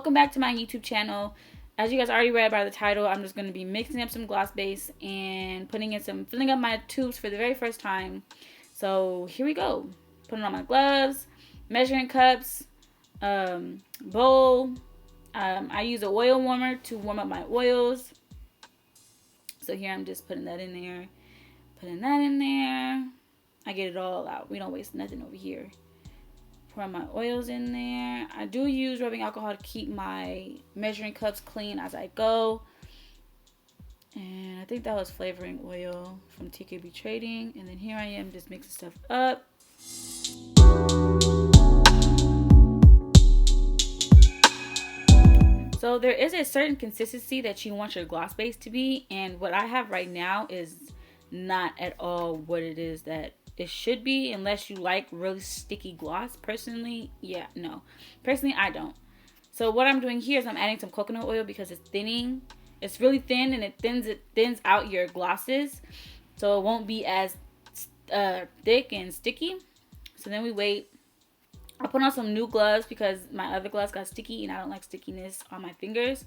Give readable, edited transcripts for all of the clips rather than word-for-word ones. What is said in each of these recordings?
welcome back to my YouTube channel. As you guys already read by the title, I'm just going to be mixing up some gloss base and filling up my tubes for the very first time. So here we go. Putting on my gloves, measuring cups, bowl. I use an oil warmer to warm up my oils. So here I'm just putting that in there. Putting that in there. I get it all out. We don't waste nothing over here. Pour my oils in there. I do use rubbing alcohol to keep my measuring cups clean as I go. And I think that was flavoring oil from TKB Trading. And then here I am just mixing stuff up. So there is a certain consistency that you want your gloss base to be. And what I have right now is not at all what it is that it should be, unless you like really sticky gloss. Personally, yeah, no. Personally, I don't. So what I'm doing here is I'm adding some coconut oil because it's thinning. It's really thin and it thins out your glosses, so it won't be as thick and sticky. So then we wait. I put on some new gloves because my other gloves got sticky and I don't like stickiness on my fingers.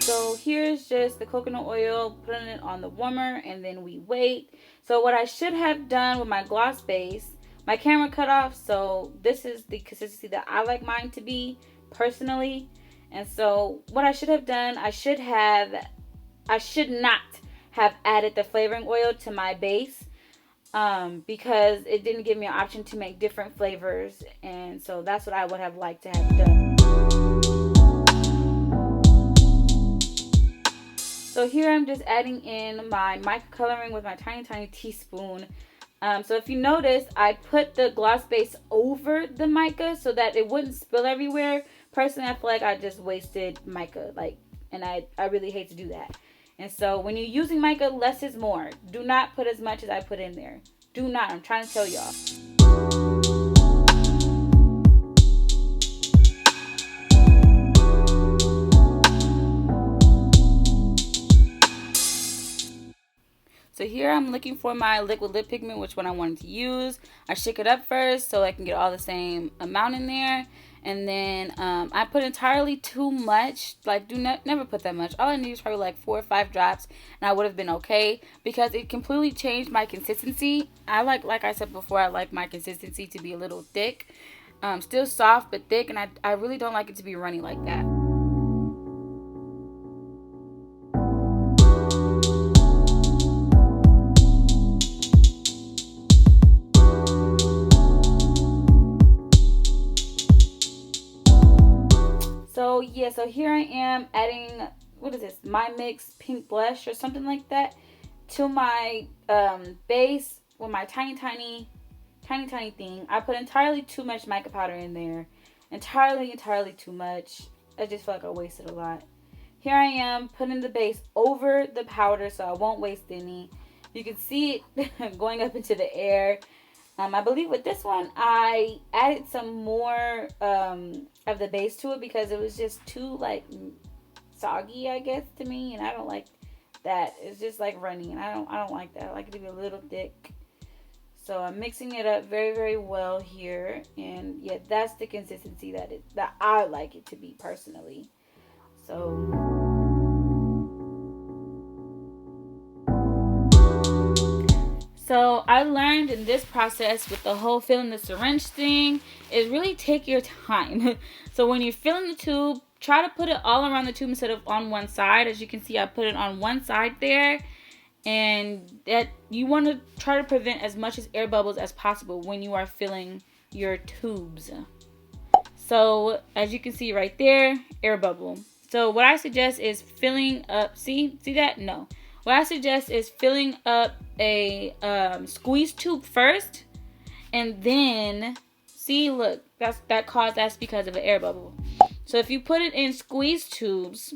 So here's just the coconut oil, putting it on the warmer, and then we wait. So what I should have done with my gloss base, my camera cut off, so this is the consistency that I like mine to be personally. And so what I should have done, I should not have added the flavoring oil to my base because it didn't give me an option to make different flavors. And so that's what I would have liked to have done. So here I'm just adding in my mica coloring with my tiny teaspoon. So if you notice, I put the gloss base over the mica so that it wouldn't spill everywhere. Personally, I feel like I just wasted mica, and I really hate to do that. And so when you're using mica, less is more. Do not put as much as I put in there. Do not. I'm trying to tell y'all. So here I'm looking for my liquid lip pigment, which one I wanted to use. I shake it up first so I can get all the same amount in there. And then I put entirely too much. Like, never put that much. All I need is probably like 4 or 5 drops, and I would have been okay because it completely changed my consistency. I like I said before, I like my consistency to be a little thick. Still soft but thick, and I really don't like it to be runny like that. So yeah, so here I am adding, what is this, My Mix Pink Blush or something like that to my base with my tiny thing. I put entirely too much mica powder in there. Entirely too much. I just feel like I wasted a lot. Here I am putting the base over the powder so I won't waste any. You can see it going up into the air. I believe with this one, I added some more of the base to it because it was just too, soggy, I guess, to me. And I don't like that. It's just, runny. And I don't like that. I like it to be a little thick. So I'm mixing it up very, very well here. And, yeah, that's the consistency that I like it to be personally. So I learned in this process with the whole filling the syringe thing is really take your time. So when you're filling the tube, try to put it all around the tube instead of on one side. As you can see, I put it on one side there. And that you want to try to prevent as much as air bubbles as possible when you are filling your tubes. So as you can see right there, air bubble. So what I suggest is filling up, see that? No. What I suggest is filling up a squeeze tube first, and then see, look, that's because of an air bubble. So if you put it in squeeze tubes,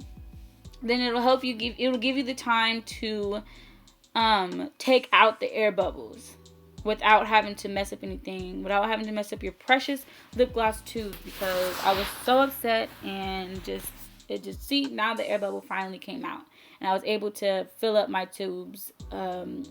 then it'll give you the time to take out the air bubbles without having to mess up anything, without having to mess up your precious lip gloss tubes, because I was so upset and see, now the air bubble finally came out. and I was able to fill up my tubes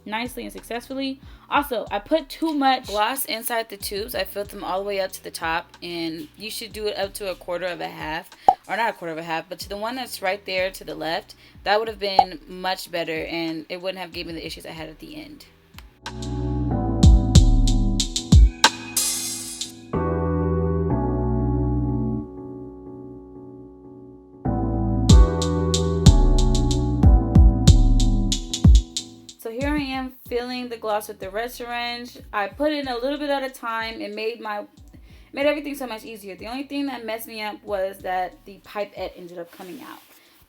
nicely and successfully. Also, I put too much gloss inside the tubes. I filled them all the way up to the top, and you should do it up to 1/4 of a half, or not 1/4 of a half, but to the one that's right there to the left. That would have been much better, and it wouldn't have given me the issues I had at the end. So here I am filling the gloss with the red syringe. I put in a little bit at a time. It made everything so much easier. The only thing that messed me up was that the pipette ended up coming out.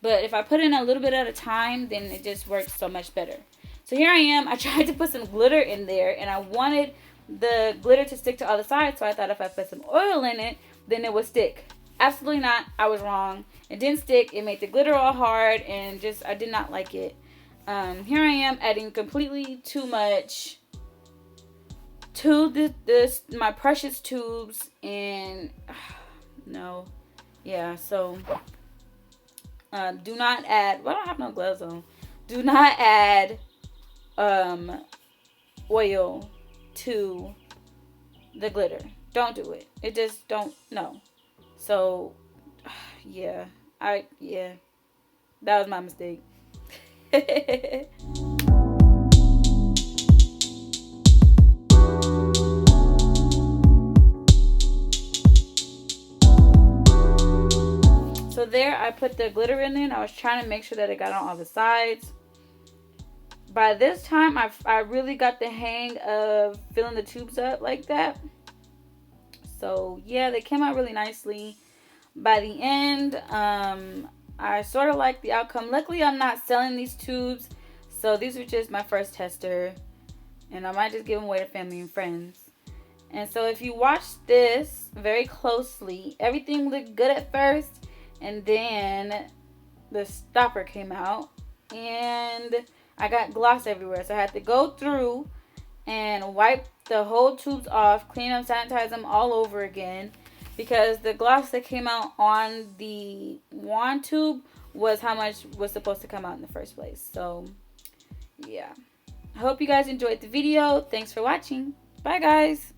But if I put in a little bit at a time, then it just works so much better. So here I am. I tried to put some glitter in there, and I wanted the glitter to stick to all the sides. So I thought if I put some oil in it, then it would stick. Absolutely not. I was wrong. It didn't stick. It made the glitter all hard, and just I did not like it. Here I am adding completely too much to my precious tubes, and no, yeah. So do not add. Well, I don't have no gloves on. Do not add oil to the glitter. Don't do it. It just don't. No. So yeah, that was my mistake. So there, I put the glitter in there, and I was trying to make sure that it got on all the sides. By this time, I really got the hang of filling the tubes up like that. So yeah, they came out really nicely. By the end, I sort of like the outcome. Luckily, I'm not selling these tubes, so these are just my first tester, and I might just give them away to family and friends. And so if you watch this very closely, everything looked good at first, and then the stopper came out, and I got gloss everywhere. So I had to go through and wipe the whole tubes off, clean them, sanitize them all over again, because the gloss that came out on the wand tube was how much was supposed to come out in the first place. So yeah, I hope you guys enjoyed the video. Thanks for watching. Bye guys.